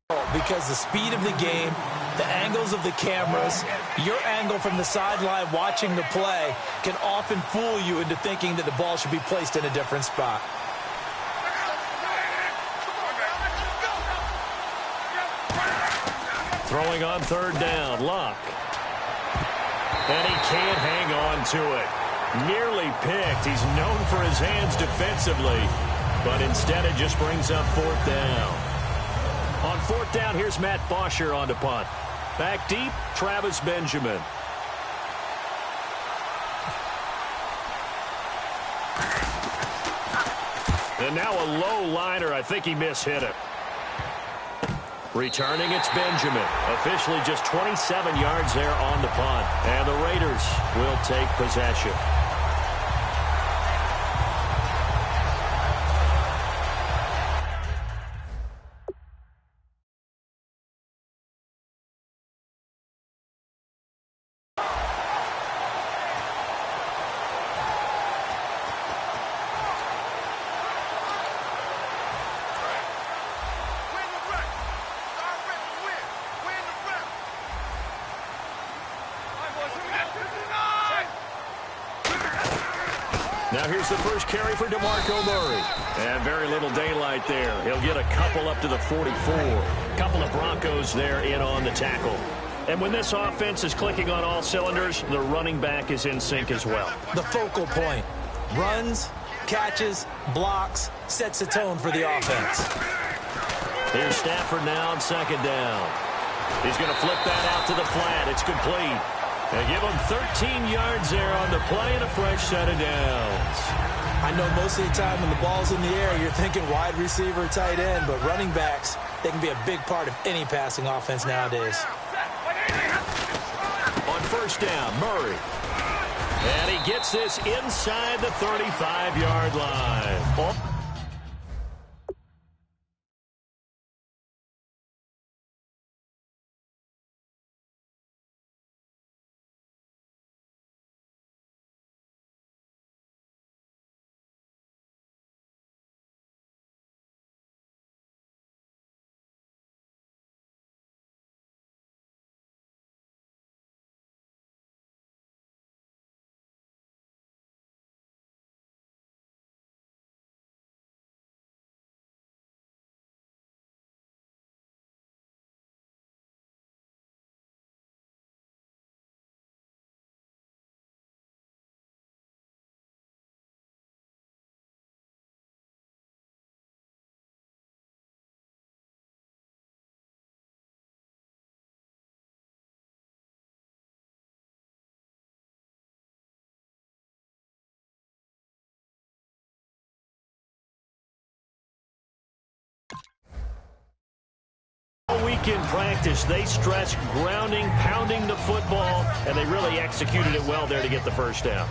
Because the speed of the game, the angles of the cameras, your angle from the sideline watching the play can often fool you into thinking that the ball should be placed in a different spot. Throwing on third down, Luck. And he can't hang on to it. Nearly picked. He's known for his hands defensively, but instead it just brings up fourth down. On fourth down, here's Matt Bosher on to punt. Back deep, Travis Benjamin. And now a low liner. I think he mishit it. Returning, it's Benjamin. Officially just 27 yards there on the punt. And the Raiders will take possession. Now here's the first carry for DeMarco Murray. And very little daylight there. He'll get a couple up to the 44. Couple of Broncos there in on the tackle. And when this offense is clicking on all cylinders, the running back is in sync as well. The focal point. Runs, catches, blocks, sets the tone for the offense. Here's Stafford now on second down. He's going to flip that out to the flat. It's complete. They give him 13 yards there on the play and a fresh set of downs. I know most of the time when the ball's in the air, you're thinking wide receiver, tight end, but running backs, they can be a big part of any passing offense nowadays. On first down, Murray. And he gets this inside the 35-yard line. Week in practice, they stressed grounding, pounding the football, and they really executed it well there to get the first down.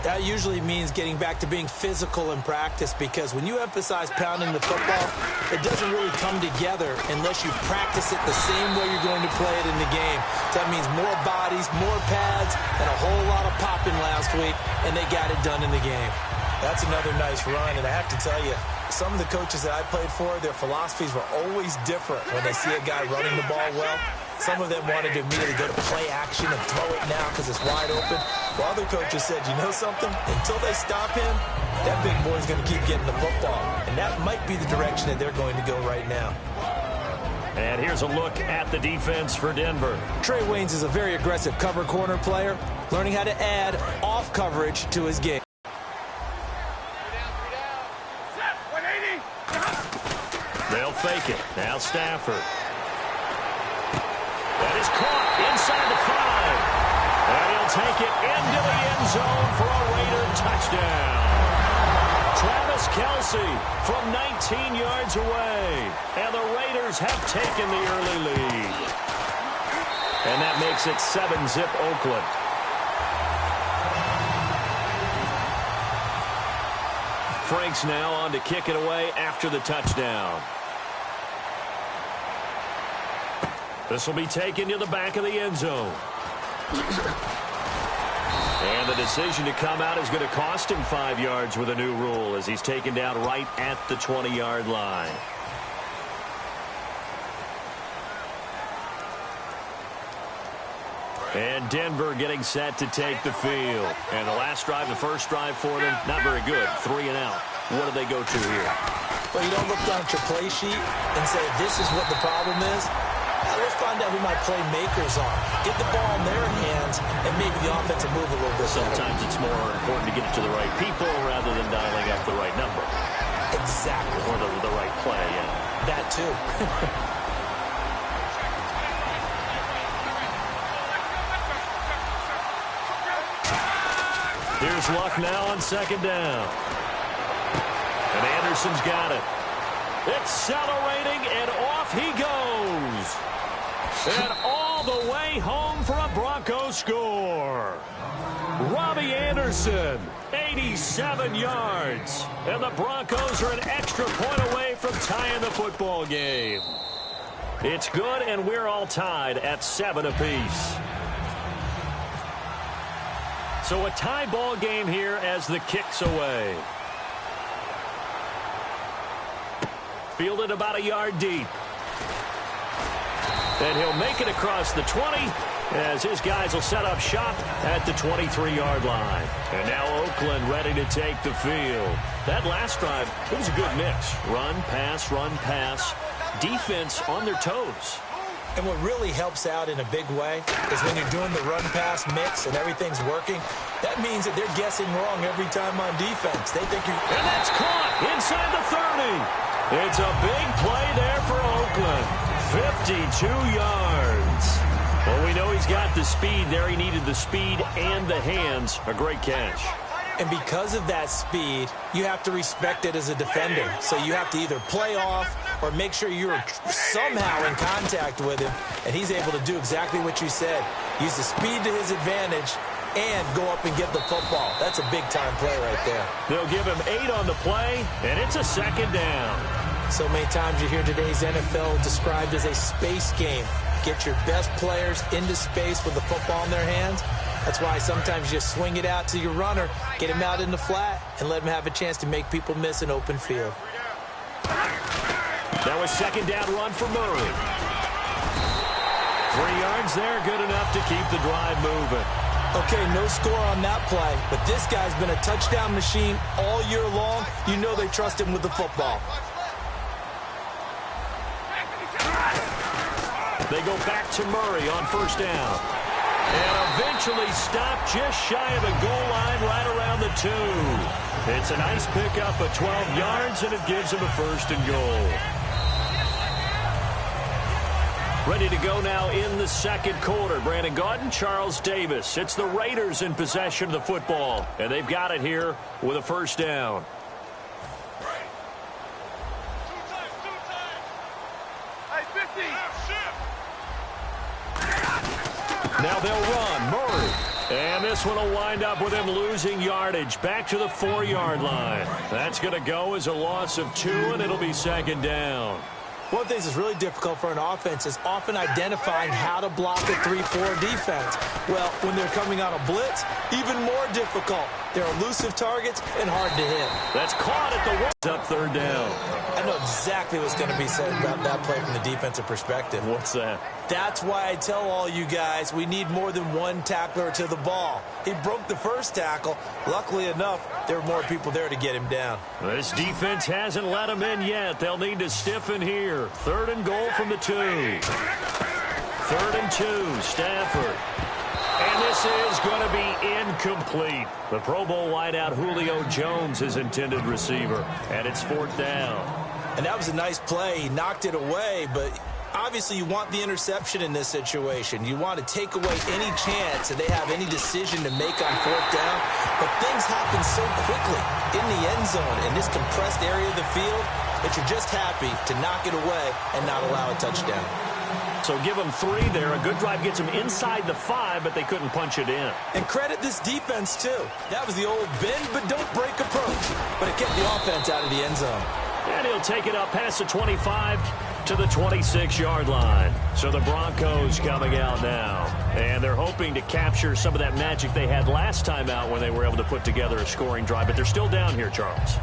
That usually means getting back to being physical in practice, because when you emphasize pounding the football, it doesn't really come together unless you practice it the same way you're going to play it in the game. So that means more bodies, more pads, and a whole lot of popping last week, and they got it done in the game. That's another nice run, and I have to tell you, some of the coaches that I played for, their philosophies were always different when they see a guy running the ball well. Some of them wanted to immediately go to play action and throw it now because it's wide open. While other coaches said, you know something? Until they stop him, that big boy's going to keep getting the football. And that might be the direction that they're going to go right now. And here's a look at the defense for Denver. Trey Waynes is a very aggressive cover corner player, learning how to add off coverage to his game. They'll fake it. Now Stafford. That is caught inside the 5. And he'll take it into the end zone for a Raider touchdown. Travis Kelce from 19 yards away. And the Raiders have taken the early lead. And that makes it 7-zip Oakland. Franks now on to kick it away after the touchdown. This will be taken to the back of the end zone. And the decision to come out is going to cost him 5 yards with a new rule as he's taken down right at the 20-yard line. And Denver getting set to take the field. And the last drive, the first drive for them, not very good. 3 and out. What do they go to here? Well, you don't look down at your play sheet and say, this is what the problem is. Now, let's find out who my playmakers are. Get the ball in their hands and maybe the offense will move a little bit. Sometimes it's more important to get it to the right people rather than dialing up the right number. Exactly. Or the right play, yeah. That too. Here's Luck now on second down. And Anderson's got it. Accelerating, and off he goes. And all the way home for a Broncos score. Robbie Anderson, 87 yards. And the Broncos are an extra point away from tying the football game. It's good, and we're all tied at 7 apiece. So a tie ball game here as the kick's away. Fielded about a yard deep. And he'll make it across the 20 as his guys will set up shop at the 23-yard line. And now Oakland ready to take the field. That last drive, it was a good mix. Run, pass, defense on their toes. And what really helps out in a big way is when you're doing the run-pass mix and everything's working, that means that they're guessing wrong every time on defense. They think you're... And that's caught inside the 30. It's a big play there for Oakland. 52 yards. Well, we know he's got the speed there. He needed the speed and the hands. A great catch. And because of that speed, you have to respect it as a defender. So you have to either play off or make sure you're somehow in contact with him. And he's able to do exactly what you said. Use the speed to his advantage and go up and get the football. That's a big-time play right there. They'll give him 8 on the play, and it's a second down. So many times you hear today's NFL described as a space game. Get your best players into space with the football in their hands. That's why sometimes you just swing it out to your runner, get him out in the flat, and let him have a chance to make people miss an open field. That was second down run for Murray. 3 yards there, good enough to keep the drive moving. Okay, no score on that play, but this guy's been a touchdown machine all year long. You know they trust him with the football. They go back to Murray on first down. And eventually stopped just shy of the goal line right around the 2. It's a nice pickup of 12 yards, and it gives him a first and goal. Ready to go now in the second quarter. Brandon Gaudin, Charles Davis. It's the Raiders in possession of the football, and they've got it here with a first down. Now they'll run. Murray. And this one will wind up with him losing yardage back to the 4-yard line. That's going to go as a loss of 2, and it'll be second down. One of the things that's really difficult for an offense is often identifying how to block a 3-4 defense. Well, when they're coming on a blitz, even more difficult. They're elusive targets and hard to hit. That's caught at the up third down. I know exactly what's going to be said about that play from the defensive perspective. What's that? That's why I tell all you guys we need more than one tackler to the ball. He broke the first tackle. Luckily enough, there were more people there to get him down. This defense hasn't let him in yet. They'll need to stiffen here. Third and goal from the 2. 3rd and 2, Stafford. And this is going to be incomplete. The Pro Bowl wideout Julio Jones is intended receiver. And it's 4th down. And that was a nice play. He knocked it away, but obviously you want the interception in this situation. You want to take away any chance that they have any decision to make on 4th down. But things happen so quickly in the end zone in this compressed area of the field that you're just happy to knock it away and not allow a touchdown. So give them 3 there. A good drive gets them inside the 5, but they couldn't punch it in. And credit this defense, too. That was the old bend but don't break approach. But it kept the offense out of the end zone. And he'll take it up past the 25 to the 26-yard line. So the Broncos coming out now. And they're hoping to capture some of that magic they had last time out when they were able to put together a scoring drive. But they're still down here, Charles.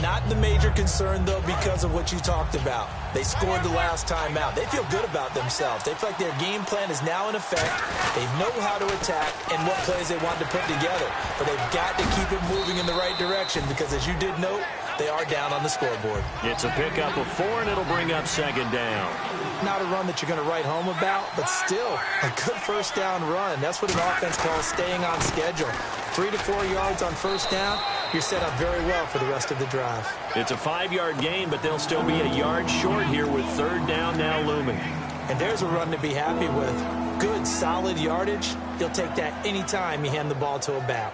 Not the major concern, though, because of what you talked about. They scored the last time out. They feel good about themselves. They feel like their game plan is now in effect. They know how to attack and what plays they want to put together. But they've got to keep it moving in the right direction because, as you did note, they are down on the scoreboard. It's a pickup of 4, and it'll bring up second down. Not a run that you're going to write home about, but still a good first down run. That's what an offense calls staying on schedule. 3 to 4 yards on first down, you're set up very well for the rest of the drive. It's a 5-yard gain, but they'll still be a yard short here with third down now looming. And there's a run to be happy with. Good, solid yardage. You'll take that anytime you hand the ball to a back.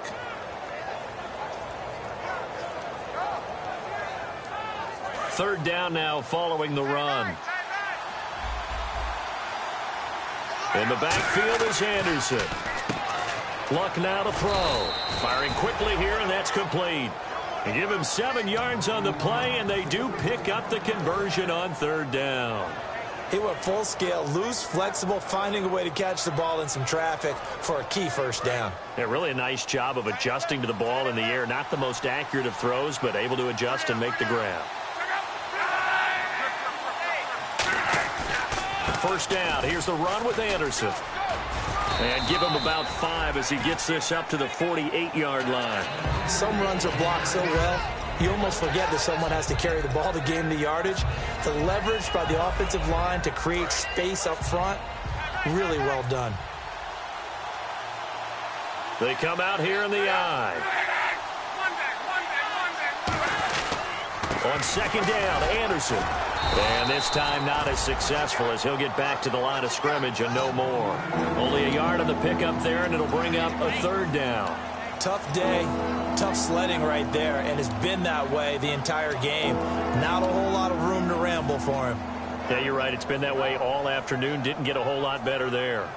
Third down now following the run. In the backfield is Anderson. Luck now to throw. Firing quickly here, and that's complete. They give him 7 yards on the play, and they do pick up the conversion on third down. He went full scale, loose, flexible, finding a way to catch the ball in some traffic for a key first down. Yeah, really a nice job of adjusting to the ball in the air. Not the most accurate of throws, but able to adjust and make the grab. First down. Here's the run with Anderson. And give him about 5 as he gets this up to the 48-yard line. Some runs are blocked so well, you almost forget that someone has to carry the ball to gain the yardage. The leverage by the offensive line to create space up front, really well done. They come out here in the eye. On second down, Anderson. And this time not as successful as he'll get back to the line of scrimmage and no more. Only a yard on the pickup there, and it'll bring up a third down. Tough day, tough sledding right there, and it's been that way the entire game. Not a whole lot of room to ramble for him. Yeah, you're right. It's been that way all afternoon. Didn't get a whole lot better there.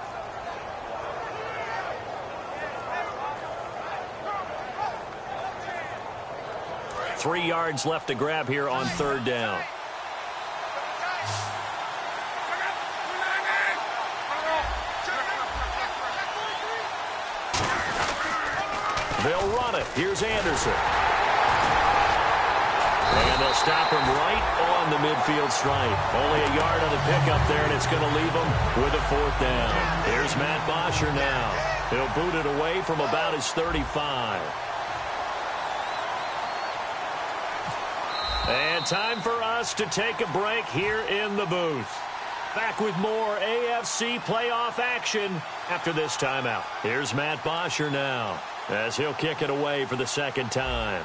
Three yards left to grab here on third down. They'll run it. Here's Anderson. And they'll stop him right on the midfield stripe. Only a yard on the pickup there, and it's going to leave him with a fourth down. Here's Matt Bosher now. He'll boot it away from about his 35. And time for us to take a break here in the booth. Back with more AFC playoff action after this timeout. Here's Matt Bosher now as he'll kick it away for the second time.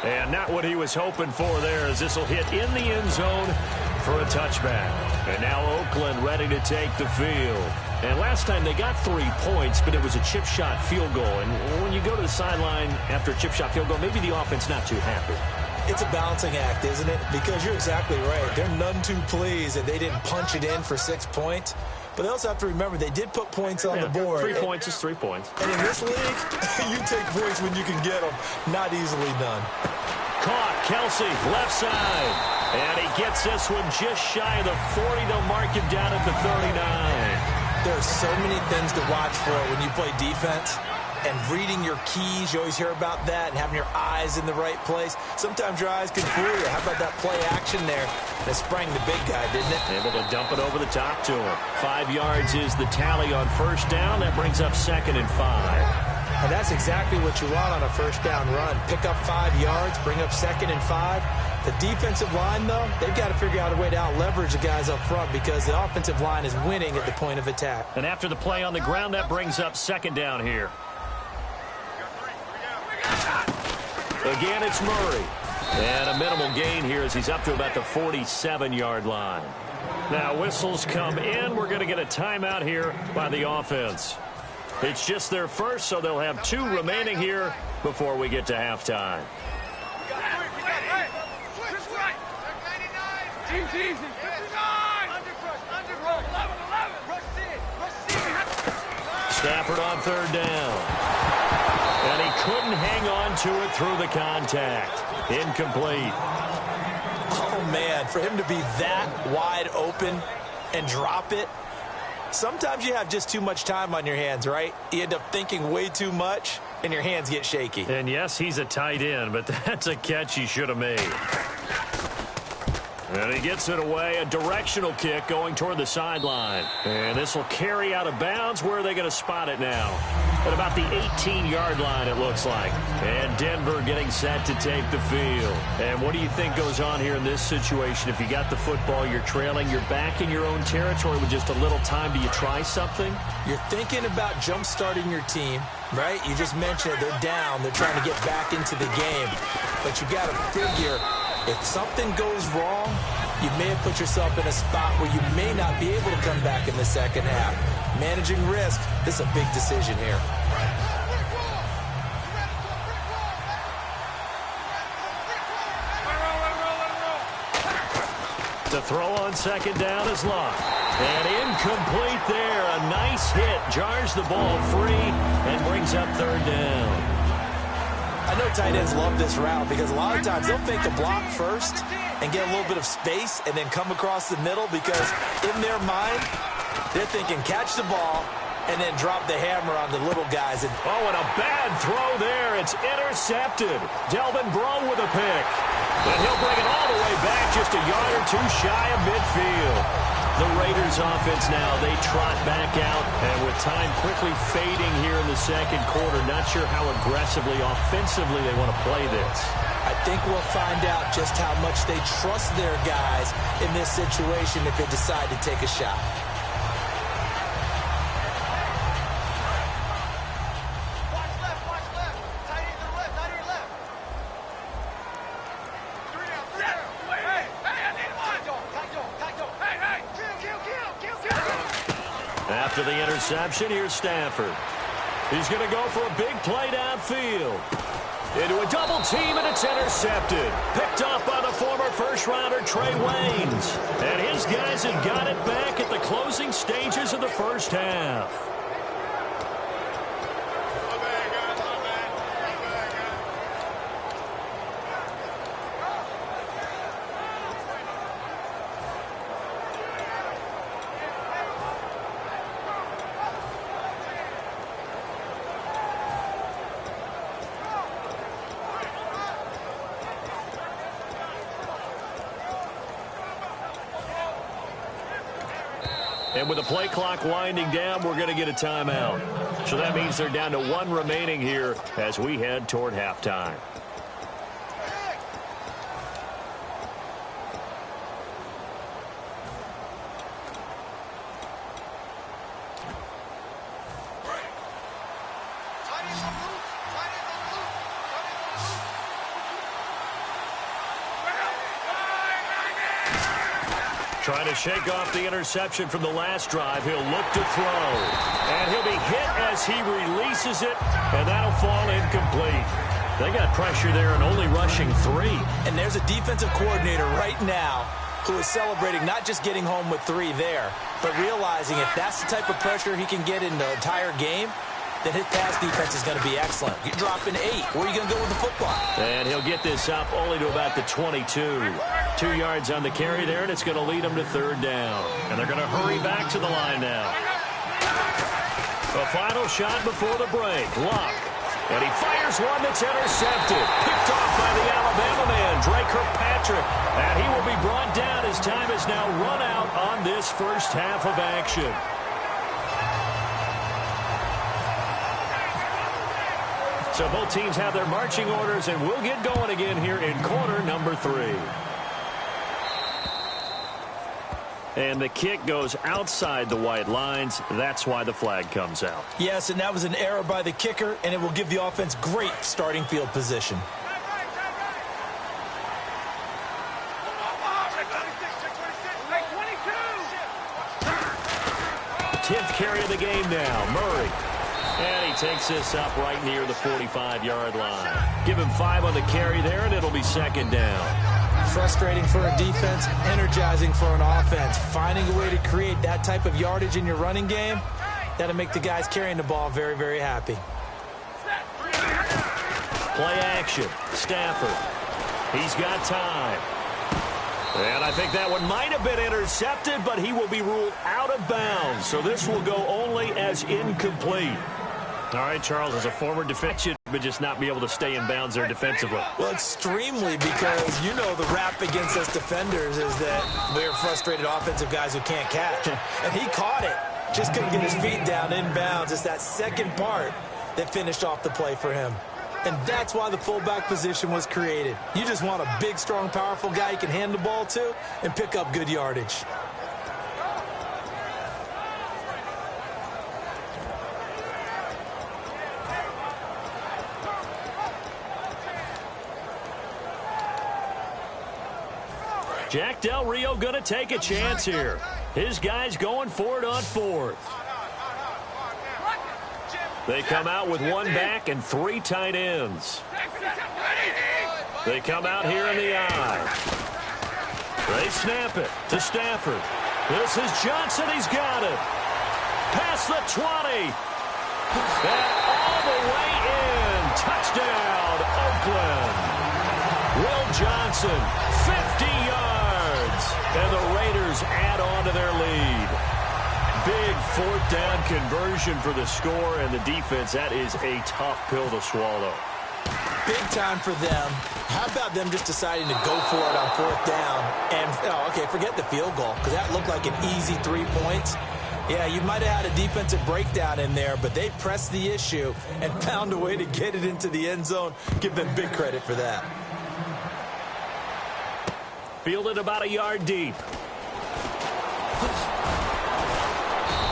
And not what he was hoping for there, as this will hit in the end zone for a touchback. And now Oakland ready to take the field. And last time they got 3 points, but it was a chip shot field goal. And when you go to the sideline after a chip shot field goal, maybe the offense not too happy. It's a balancing act, isn't it? Because you're exactly right. They're none too pleased that they didn't punch it in for 6 points. But they also have to remember they did put points on the board. 3 points is 3 points. And in this league, you take points when you can get them. Not easily done. Caught. Kelsey, left side. And he gets this one just shy of the 40. They'll mark him down at the 39. There are so many things to watch for when you play defense. And reading your keys, you always hear about that, and having your eyes in the right place. Sometimes your eyes can fool you. How about that play action there that sprang the big guy, didn't it? Able to dump it over the top to him. 5 yards is the tally on first down. That brings up 2nd and 5. And that's exactly what you want on a first down run. Pick up 5 yards, bring up 2nd and 5. The defensive line, though, they've got to figure out a way to out-leverage the guys up front because the offensive line is winning at the point of attack. And after the play on the ground, that brings up 2nd down here. Again, it's Murray. And a minimal gain here as he's up to about the 47-yard line. Now, whistles come in. We're going to get a timeout here by the offense. It's just their first, so they'll have 2 remaining here before we get to halftime. Stafford on third down. And he couldn't hang on to it through the contact. Incomplete. man, for him to be that wide open and drop it, sometimes you have just too much time on your hands, right? You end up thinking way too much, and your hands get shaky. And yes, he's a tight end, but that's a catch he should have made. And he gets it away, a directional kick going toward the sideline. And this will carry out of bounds. Where are they going to spot it now? At about the 18-yard line, it looks like. And Denver getting set to take the field. And what do you think goes on here in this situation? If you got the football, you're trailing, you're back in your own territory with just a little time. Do you try something? You're thinking about jump-starting your team, right? You just mentioned it. They're down. They're trying to get back into the game. But you got to figure, if something goes wrong, you may have put yourself in a spot where you may not be able to come back in the second half. Managing risk, this is a big decision here. To throw on second down is Luck. And incomplete there. A nice hit. Jars the ball free and brings up third down. I know tight ends love this route because a lot of times they'll fake a block first and get a little bit of space and then come across the middle because in their mind, they're thinking catch the ball and then drop the hammer on the little guys. And a bad throw there. It's intercepted. Delvin Breaux with a pick. And he'll bring it all the way back just a yard or two shy of midfield. The Raiders offense now, they trot back out, and with time quickly fading here in the second quarter, not sure how aggressively, offensively they want to play this. I think we'll find out just how much they trust their guys in this situation if they decide to take a shot. After the interception, here's Stafford. He's going to go for a big play downfield. Into a double team, and it's intercepted. Picked off by the former first-rounder Trey Waynes. And his guys have got it back at the closing stages of the first half. And with the play clock winding down, we're going to get a timeout. So that means they're down to one remaining here as we head toward halftime. Trying to shake off the interception from the last drive. He'll look to throw. And he'll be hit as he releases it, and that'll fall incomplete. They got pressure there and only rushing 3. And there's a defensive coordinator right now who is celebrating not just getting home with 3 there, but realizing if that's the type of pressure he can get in the entire game, then his pass defense is going to be excellent. You're dropping 8. Where are you going to go with the football? And he'll get this up only to about the 22. 2 yards on the carry there, and it's going to lead them to third down. And they're going to hurry back to the line now. The final shot before the break. Luck. And he fires one that's intercepted. Picked off by the Alabama man, Drake Kirkpatrick. And he will be brought down as time is now run out on this first half of action. So both teams have their marching orders, and we'll get going again here in quarter number 3. And the kick goes outside the white lines. That's why the flag comes out. Yes, and that was an error by the kicker, and it will give the offense great starting field position. 10th carry of the game now. Murray. And he takes this up right near the 45-yard line. Give him 5 on the carry there, and it'll be second down. Frustrating for a defense, energizing for an offense. Finding a way to create that type of yardage in your running game, that'll make the guys carrying the ball very, very happy. Play action. Stafford. He's got time. And I think that one might have been intercepted, but he will be ruled out of bounds. So this will go only as incomplete. All right, Charles, as a former defender, but just not be able to stay in bounds there defensively. Well, extremely, because you know the rap against us defenders is that we're frustrated offensive guys who can't catch. And he caught it. Just couldn't get his feet down in bounds. It's that second part that finished off the play for him. And that's why the fullback position was created. You just want a big, strong, powerful guy you can hand the ball to and pick up good yardage. Jack Del Rio going to take a chance here. His guys going for it on fourth. They come out with one back and three tight ends. They come out here in the I. They snap it to Stafford. This is Johnson. He's got it. Past the 20. And all the way in. Touchdown, Oakland. Will Johnson, 50 yards. And the Raiders add on to their lead. Big fourth down conversion for the score, and the defense, that is a tough pill to swallow. Big time for them. How about them just deciding to go for it on fourth down? And, okay, forget the field goal, because that looked like an easy 3 points. Yeah, you might have had a defensive breakdown in there, but they pressed the issue and found a way to get it into the end zone. Give them big credit for that. Fielded about a yard deep.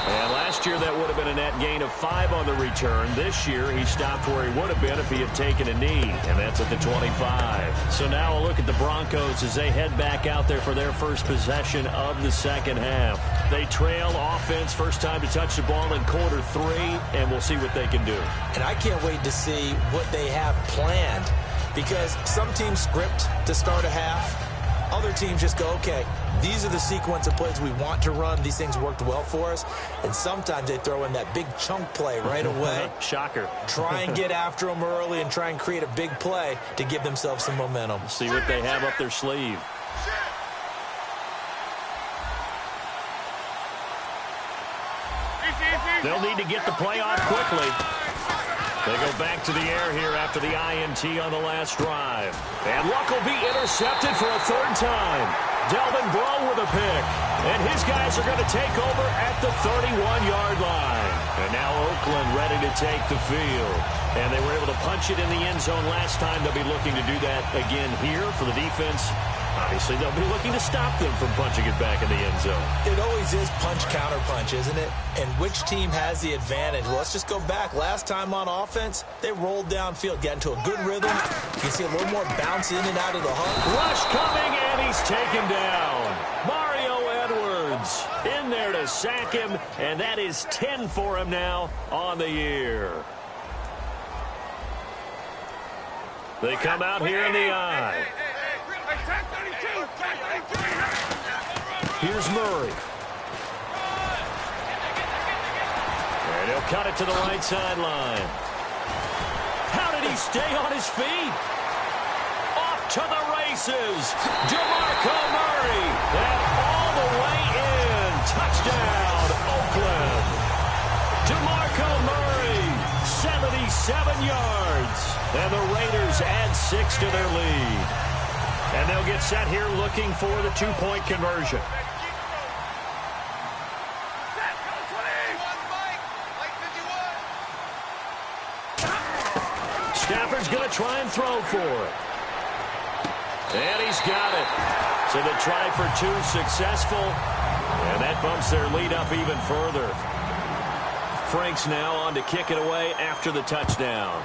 And last year that would have been a net gain of 5 on the return. This year he stopped where he would have been if he had taken a knee, and that's at the 25. So now a look at the Broncos as they head back out there for their first possession of the second half. They trail offense, first time to touch the ball in quarter 3, and we'll see what they can do. And I can't wait to see what they have planned, because some teams script to start a half. Other teams just go, okay, these are the sequence of plays we want to run. These things worked well for us. And sometimes they throw in that big chunk play right away. Shocker. Try and get after them early and try and create a big play to give themselves some momentum. See what they have up their sleeve. They'll need to get the play off quickly. They go back to the air here after the INT on the last drive. And Luck will be intercepted for a third time. Delvin Breaux with a pick. And his guys are going to take over at the 31-yard line. And now Oakland ready to take the field. And they were able to punch it in the end zone last time. They'll be looking to do that again here for the defense. Obviously, they'll be looking to stop them from punching it back in the end zone. It always is punch-counter-punch, isn't it? And which team has the advantage? Well, let's just go back. Last time on offense, they rolled downfield, got into a good rhythm. You can see a little more bounce in and out of the hunt. Rush coming, and he's taken down. Mario Edwards in there to sack him, and that is 10 for him now on the year. They come out here in the I. Here's Murray. And he'll cut it to the right sideline. How did he stay on his feet? Off to the races. DeMarco Murray. And all the way in. Touchdown, Oakland. DeMarco Murray, 77 yards. And the Raiders add 6 to their lead. And they'll get set here looking for the 2-point conversion. Stafford's going to try and throw for it. And he's got it. So the try for 2 successful. And that bumps their lead up even further. Franks now on to kick it away after the touchdown.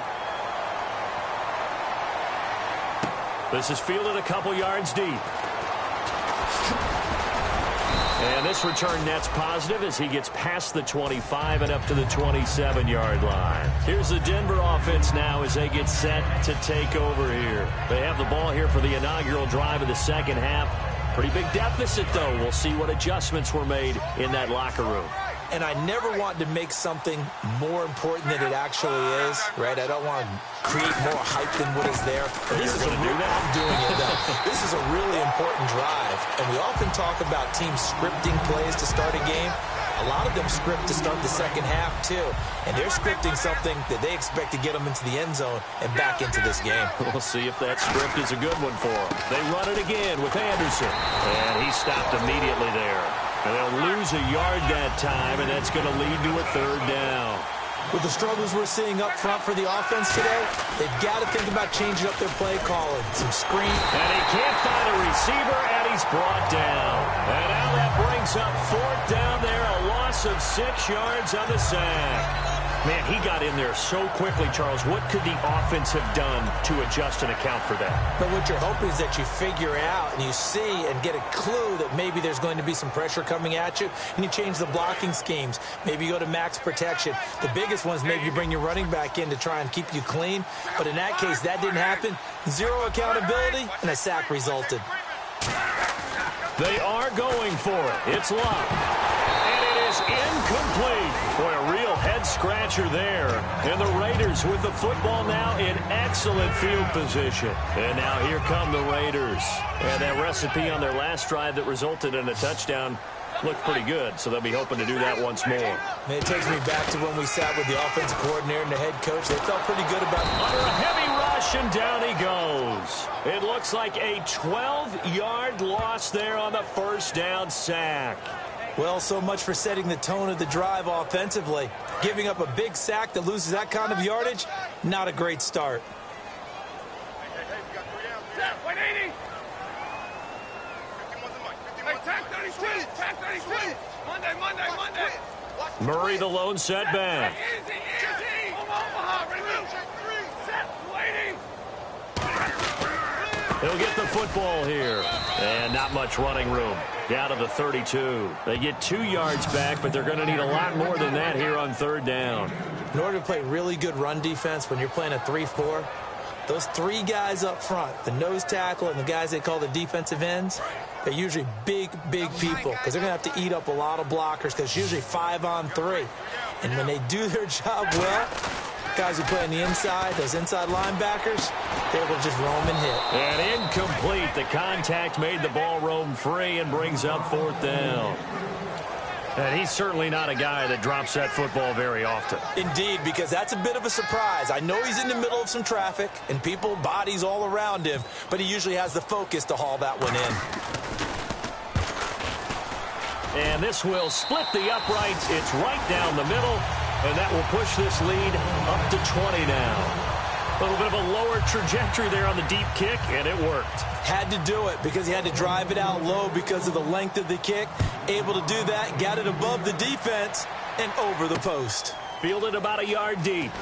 This is fielded a couple yards deep. And this return net's positive as he gets past the 25 and up to the 27-yard line. Here's the Denver offense now as they get set to take over here. They have the ball here for the inaugural drive of the second half. Pretty big deficit, though. We'll see what adjustments were made in that locker room. And I never want to make something more important than it actually is, right? I don't want to create more hype than what is there. This is I'm doing it, though. This is a really important drive. And we often talk about teams scripting plays to start a game. A lot of them script to start the second half, too. And they're scripting something that they expect to get them into the end zone and back into this game. We'll see if that script is a good one for them. They run it again with Anderson. And he stopped immediately there. And they'll lose a yard that time, and that's going to lead to a third down. With the struggles we're seeing up front for the offense today, they've got to think about changing up their play calling. Some screen. And he can't find a receiver, and he's brought down. And now that brings up fourth down there, a loss of 6 yards on the sack. Man, he got in there so quickly, Charles. What could the offense have done to adjust and account for that? But what you're hoping is that you figure out and you see and get a clue that maybe there's going to be some pressure coming at you, and you change the blocking schemes. Maybe you go to max protection. The biggest one is maybe you bring your running back in to try and keep you clean. But in that case, that didn't happen. Zero accountability, and a sack resulted. They are going for it. It's locked. And it is incomplete. Boy, a real head-scratcher there. And the Raiders with the football now in excellent field position. And now here come the Raiders. And that recipe on their last drive that resulted in a touchdown looked pretty good, so they'll be hoping to do that once more. Man, it takes me back to when we sat with the offensive coordinator and the head coach. They felt pretty good about it. Under a heavy rush, and down he goes. It looks like a 12-yard loss there on the first down sack. Well, so much for setting the tone of the drive offensively. Giving up a big sack that loses that kind of yardage, not a great start. Murray the lone setback. He'll get the football here. And not much running room. Down to the 32. They get 2 yards back, but they're going to need a lot more than that here on third down. In order to play really good run defense when you're playing a 3-4, those 3 guys up front, the nose tackle and the guys they call the defensive ends, they're usually big people because they're going to have to eat up a lot of blockers because it's usually 5-on-3. And when they do their job well, guys who play on the inside, those inside linebackers, they will just roam and hit. And incomplete. The contact made the ball roam free and brings up fourth down. And he's certainly not a guy that drops that football very often. Indeed, because that's a bit of a surprise. I know he's in the middle of some traffic and people, bodies all around him, but he usually has the focus to haul that one in. And this will split the uprights. It's right down the middle, and that will push this lead up to 20 now. A little bit of a lower trajectory there on the deep kick, and it worked. Had to do it because he had to drive it out low because of the length of the kick. Able to do that, got it above the defense and over the post. Fielded about a yard deep.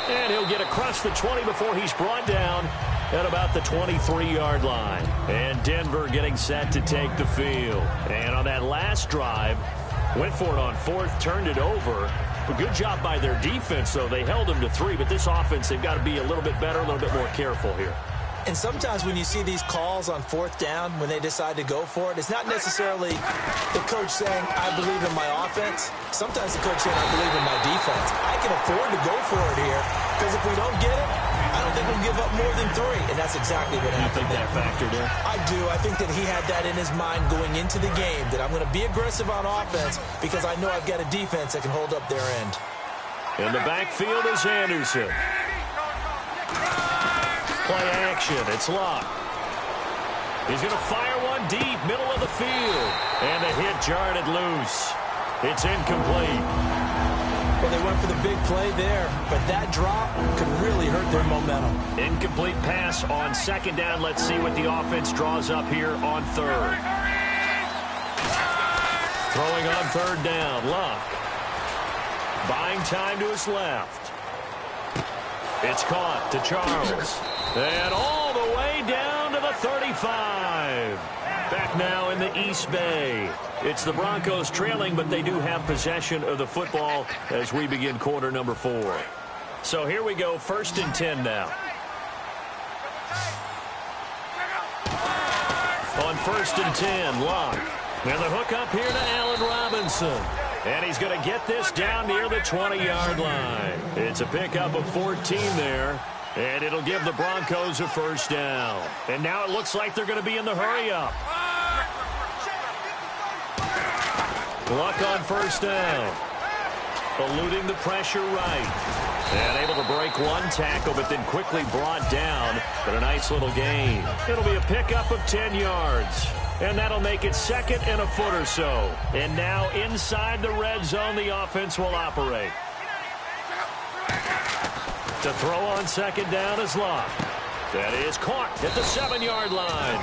And he'll get across the 20 before he's brought down at about the 23-yard line. And Denver getting set to take the field. And on that last drive, went for it on fourth, turned it over. A good job by their defense, though. They held them to 3, but this offense, they've got to be a little bit better, a little bit more careful here. And sometimes when you see these calls on fourth down, when they decide to go for it, it's not necessarily the coach saying, I believe in my offense. Sometimes the coach saying, I believe in my defense. I can afford to go for it here because if we don't get it, I don't think we'll give up more than 3. And that's exactly what happened. You think that factored in? I do. I think that he had that in his mind going into the game, that I'm going to be aggressive on offense because I know I've got a defense that can hold up their end. In the backfield is Anderson. Play action. It's locked. He's going to fire one deep, middle of the field. And the hit jarred it loose. It's incomplete. Well, they went for the big play there, but that drop could really hurt their momentum. Incomplete pass on second down. Let's see what the offense draws up here on third. Throwing on third down. Luck. Buying time to his left. It's caught to Charles. And all the way down to the 35. Back now in the East Bay. It's the Broncos trailing, but they do have possession of the football as we begin quarter number 4. So here we go, 1st and 10 now. On 1st and 10, Locke. And the hook up here to Allen Robinson. And he's going to get this down near the 20-yard line. It's a pickup of 14 there. And it'll give the Broncos a first down. And now it looks like they're going to be in the hurry-up. Luck on first down. Eluding the pressure right. And able to break one tackle, but then quickly brought down. But a nice little gain. It'll be a pickup of 10 yards. And that'll make it second and a foot or so. And now inside the red zone, the offense will operate. To throw on second down is Luck. That is caught at the 7-yard line.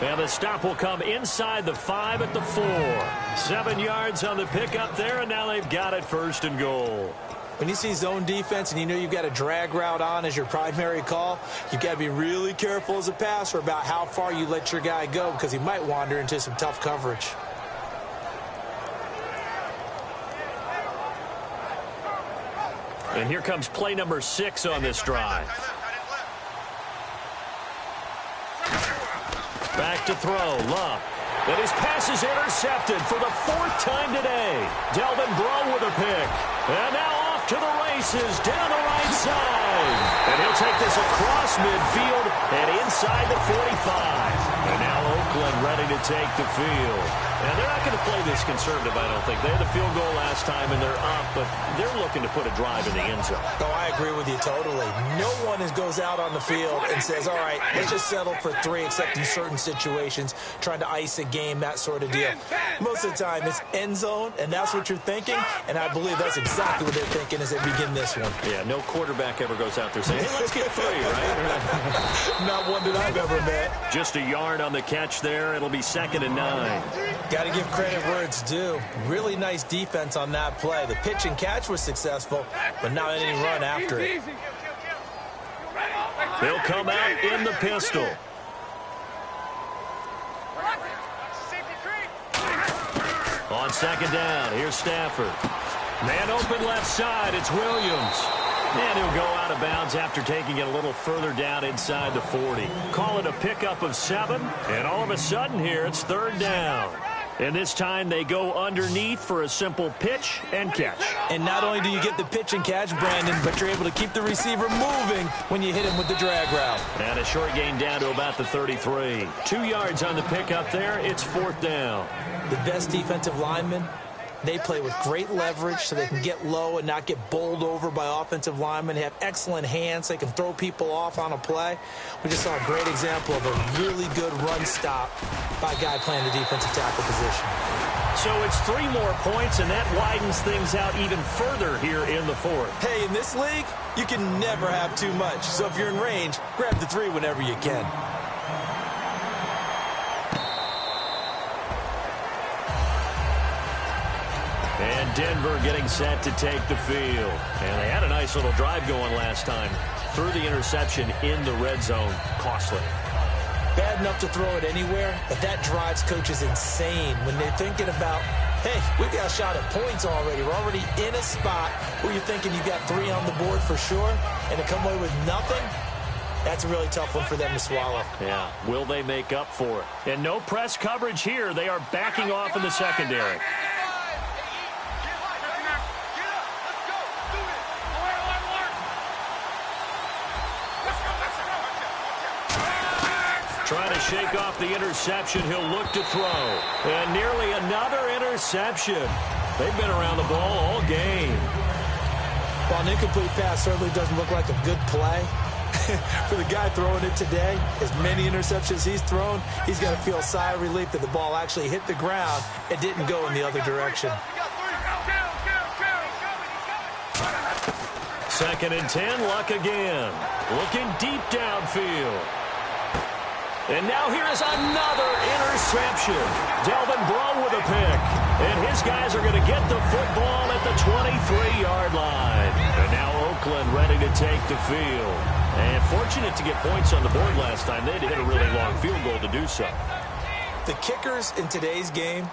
And the stop will come inside the 5 at the 4. 7 yards on the pickup there, and now they've got it first and goal. When you see zone defense and you know you've got a drag route on as your primary call, you've got to be really careful as a passer about how far you let your guy go because he might wander into some tough coverage. And here comes play number 6 on this drive. Back to throw, Luck. And his pass is intercepted for the 4th time today. Delvin Breaux with a pick. And now off to the races down the right side. And he'll take this across midfield and inside the 45. And now Oakland ready to take the field. And they're not going to play this conservative, I don't think. They had the field goal last time, and they're up, but they're looking to put a drive in the end zone. Oh, I agree with you totally. No one goes out on the field and says, all right, let's just settle for 3, except in certain situations, trying to ice a game, that sort of deal. Most of the time, it's end zone, and that's what you're thinking, and I believe that's exactly what they're thinking as they begin this one. Yeah, no quarterback ever goes out there saying, hey, let's get 3, right? Not one that I've ever met. Just a yard on the catch there. It'll be 2nd and 9. Got to give credit where it's due. Really nice defense on that play. The pitch and catch was successful, but not any run after it. He'll come out in the pistol. On second down, here's Stafford. Man open left side, it's Williams. And he'll go out of bounds after taking it a little further down inside the 40. Call it a pickup of 7, and all of a sudden here it's 3rd down. And this time they go underneath for a simple pitch and catch. And not only do you get the pitch and catch, Brandon, but you're able to keep the receiver moving when you hit him with the drag route. And a short gain down to about the 33. 2 yards on the pickup there. It's 4th down. The best defensive linemen, they play with great leverage so they can get low and not get bowled over by offensive linemen. They have excellent hands. They can throw people off on a play. We just saw a great example of a really good run stop by a guy playing the defensive tackle position. So it's 3 more points, and that widens things out even further here in the 4th. Hey, in this league, you can never have too much. So if you're in range, grab the 3 whenever you can. And Denver getting set to take the field. And they had a nice little drive going last time. Threw the interception in the red zone. Costly. Bad enough to throw it anywhere, but that drives coaches insane when they're thinking about, hey, we've got a shot at points already. We're already in a spot where you're thinking you've got 3 on the board for sure, and to come away with nothing, that's a really tough one for them to swallow. Yeah, will they make up for it? And no press coverage here. They are backing off in the secondary. Trying to shake off the interception. He'll look to throw. And nearly another interception. They've been around the ball all game. Well, an incomplete pass certainly doesn't look like a good play. For the guy throwing it today, as many interceptions he's thrown, he's got to feel a sigh of relief that the ball actually hit the ground and didn't go in the other direction. 2nd and 10, Luck again. Looking deep downfield. And now here is another interception. Delvin Breaux with a pick. And his guys are going to get the football at the 23-yard line. And now Oakland ready to take the field. And fortunate to get points on the board last time. They had to hit a really long field goal to do so. The kickers in today's game,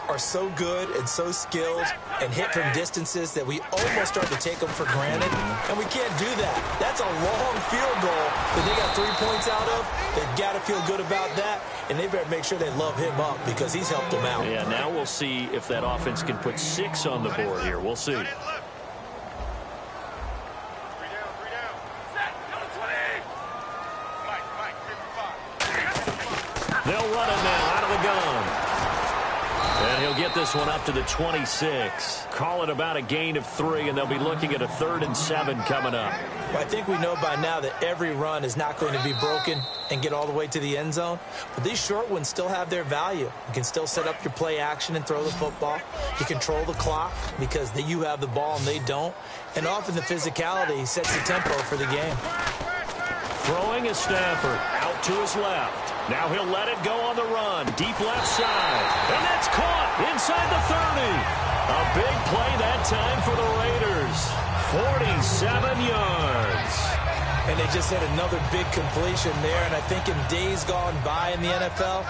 are so good and so skilled and hit from distances that we almost start to take them for granted, and we can't do that. That's a long field goal that they got 3 points out of. They've got to feel good about that, and they better make sure they love him up because he's helped them out. Yeah, now we'll see if that offense can put 6 on the board here. We'll see. They'll run it now out of the gun. And he'll get this one up to the 26. Call it about a gain of 3, and they'll be looking at a 3rd and 7 coming up. Well, I think we know by now that every run is not going to be broken and get all the way to the end zone. But these short ones still have their value. You can still set up your play action and throw the football. You control the clock because you have the ball and they don't. And often the physicality sets the tempo for the game. Throwing is Stafford out to his left. Now he'll let it go on the run. Deep left side. And that's caught inside the 30. A big play that time for the Raiders. 47 yards. And they just had another big completion there. And I think in days gone by in the NFL,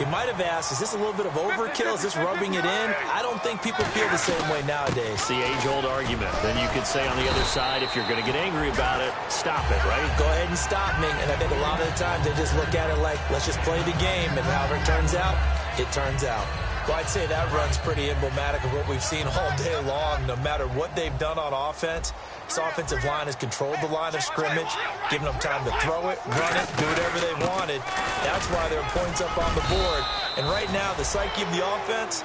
you might have asked, is this a little bit of overkill? Is this rubbing it in? I don't think people feel the same way nowadays. It's the age-old argument. Then you could say on the other side, if you're going to get angry about it, stop it, right? Go ahead and stop me. And I think a lot of the times they just look at it like, let's just play the game. And however it turns out, it turns out. Well, I'd say that run's pretty emblematic of what we've seen all day long. No matter what they've done on offense, this offensive line has controlled the line of scrimmage, given them time to throw it, run it, do whatever they wanted. That's why there are points up on the board. And right now, the psyche of the offense,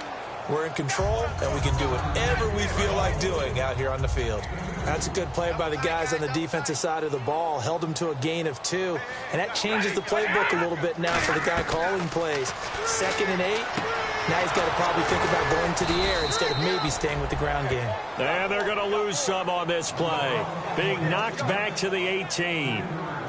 we're in control, and we can do whatever we feel like doing out here on the field. That's a good play by the guys on the defensive side of the ball. Held them to a gain of 2. And that changes the playbook a little bit now for the guy calling plays. 2nd and 8. Now he's got to probably think about going to the air instead of maybe staying with the ground game. And they're going to lose some on this play. Being knocked back to the 18.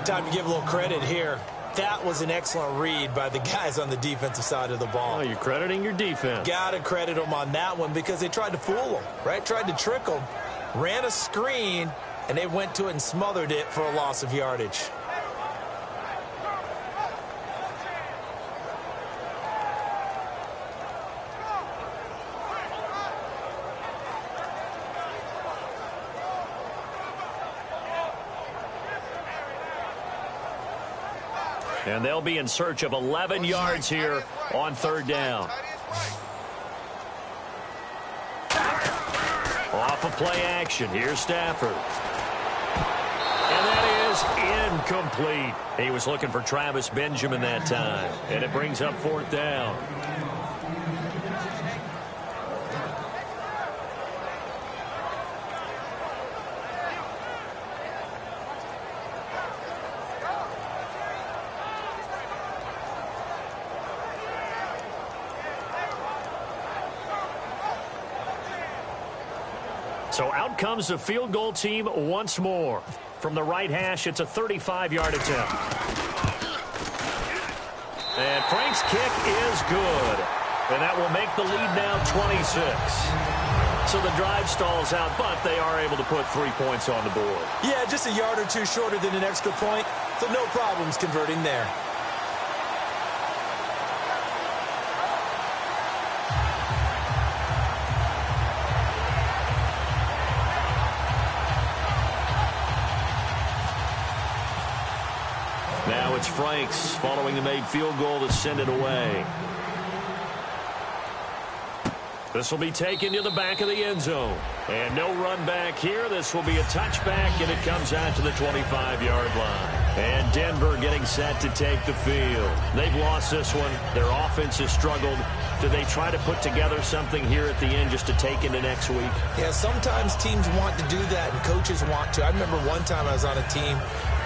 Time to give a little credit here. That was an excellent read by the guys on the defensive side of the ball. Oh, you're crediting your defense. Got to credit them on that one because they tried to fool them, right? Tried to trick them. Ran a screen, and they went to it and smothered it for a loss of yardage. And they'll be in search of 11 yards here on 3rd down. Off of play action. Here's Stafford. And that is incomplete. He was looking for Travis Benjamin that time. And it brings up 4th down. So out comes the field goal team once more. From the right hash, it's a 35-yard attempt. And Frank's kick is good. And that will make the lead now 26. So the drive stalls out, but they are able to put 3 points on the board. Yeah, just a yard or 2 shorter than an extra point. So no problems converting there. Now it's Franks following the made field goal to send it away. This will be taken to the back of the end zone. And no run back here. This will be a touchback, and it comes out to the 25-yard line. And Denver getting set to take the field. They've lost this one. Their offense has struggled. Do they try to put together something here at the end just to take into next week? Yeah, sometimes teams want to do that, and coaches want to. I remember one time I was on a team,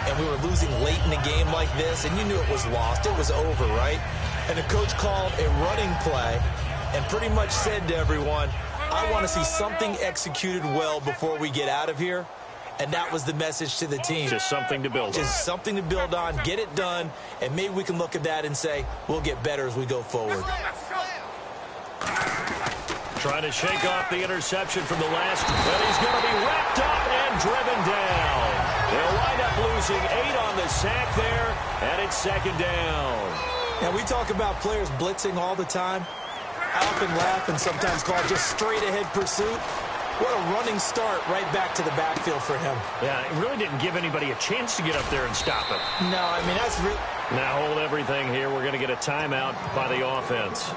and we were losing late in a game like this, and you knew it was lost. It was over, right? And the coach called a running play and pretty much said to everyone, I want to see something executed well before we get out of here. And that was the message to the team. Just something to build on. Just something to build on, get it done, and maybe we can look at that and say, we'll get better as we go forward. Trying to shake off the interception from the last, but he's going to be wrapped up and driven down. They'll wind up losing 8 on the sack there, and it's 2nd down. Now, we talk about players blitzing all the time. I often laugh and sometimes call just straight-ahead pursuit. What a running start right back to the backfield for him. Yeah, it really didn't give anybody a chance to get up there and stop it. No, I mean, that's really... Now hold everything here. We're going to get a timeout by the offense.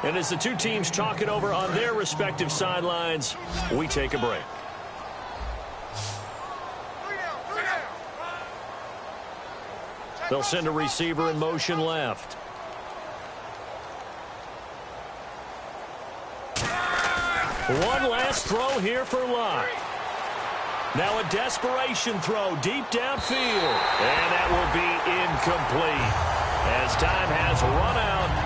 And as the two teams talk it over on their respective sidelines, we take a break. They'll send a receiver in motion left. One last throw here for Locke. Now a desperation throw deep downfield. And that will be incomplete as time has run out